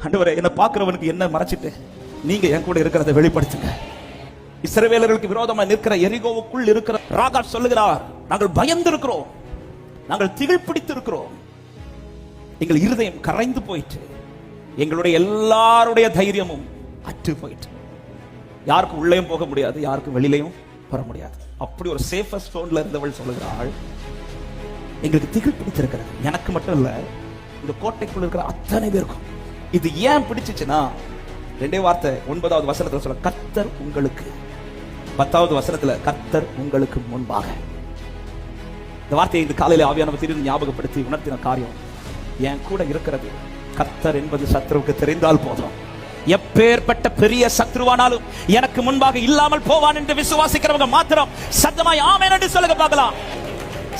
ஆண்டவரே, என்ன பார்க்கிறவனுக்கு என்ன மறைச்சிட்டு நீங்க என் கூட இருக்கிறத வெளிப்படுத்துங்க. இஸ்ரவேலர்களுக்கு விரோதமாக நிற்கிற எரிகோவுக்குள் இருக்கிற ராகாப் சொல்லுகிறார், நாங்கள் பயந்து இருக்கிறோம், நாங்கள் திகில் பிடித்து இருக்கிறோம், எங்கள் இருதயம் கரைந்து போயிட்டு, எங்களுடைய எல்லாருடைய தைரியமும் அற்று போயிட்டு, யாருக்கும் உள்ளேயும் போக முடியாது, யாருக்கும் வெளியிலையும் வர முடியாது. அப்படி ஒரு சேஃபஸ்ட் ஸ்டோன்ல இருந்தவள் சொல்லுகிறாள், எங்களுக்கு திகில் பிடித்திருக்கிறது, எனக்கு மட்டும் இல்ல, இந்த கோட்டைக்குள்ள இருக்கிற அத்தனை பேருக்கும். இது ஏன் பிடிச்சிச்சுன்னா, 2 வார்த்தை 9வது வசனத்துல சொல்ல, கர்த்தர் உங்களுக்கு, 10வது வசனத்துல கர்த்தர் உங்களுக்கு முன்பாக. இந்த வார்த்தையை இந்த காலையில ஆவியானவர் திடீர்னு ஞாபகப்படுத்தி உணர்த்தின காரியம், என் கூட இருக்கிறது கர்த்தர் என்பது சத்ருவுக்கு தெரிந்தால் போதும், எப்பேற்பட்ட பெரிய சத்ருவானாலும் எனக்கு முன்பாக இல்லாமல் போவான் என்று விசுவாசிக்கிறவங்க மாத்திரம் சத்தமாய் ஆமென் என்று சொல்லுங்க பார்க்கலாம்.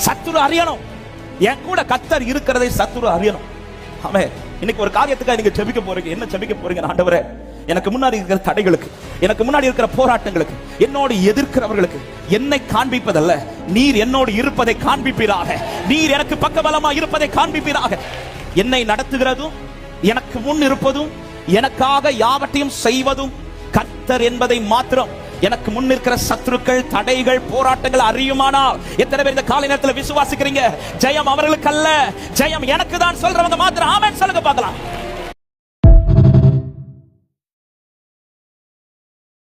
சத்ரு அறியணும், என் கூட கர்த்தர் இருக்கிறதை சத்ரு அறியணும். ஆமென். இன்னைக்கு ஒரு காரியத்துக்காக நீங்க ஜெபிக்க போறீங்க. என்ன ஜெபிக்க போறீங்க? ஆண்டவரே, எனக்கு முன்னாடி இருக்கிற தடைகளுக்கு, எனக்கு முன்னாடி இருக்கிற போராட்டங்களுக்கு, என்னோடு எதிர்க்கிறவர்களுக்கு என்னை காண்பிப்பதல்ல, நீர் என்னோடு இருப்பதை காண்பிப்பீராக, நீர் எனக்கு பக்கபலமா இருப்பதை காண்பிப்பீராக. என்னை நடத்துகிறதும், எனக்கு முன் இருப்பதும், எனக்காக யாவற்றையும் செய்வதும் கர்த்தர் என்பதை மாத்திரம் எனக்கு முன் இருக்கிற சத்துருக்கள், தடைகள், போராட்டங்கள் அறியுமானால், எத்தனை பேர் இந்த காலை நேரத்தில் விசுவாசிக்கிறீங்க? ஜெயம் அவர்களுக்கு அல்ல, ஜெயம் எனக்கு தான் சொல்றவங்க மாத்திரம் ஆமென் சொல்லுங்க பார்க்கலாம்.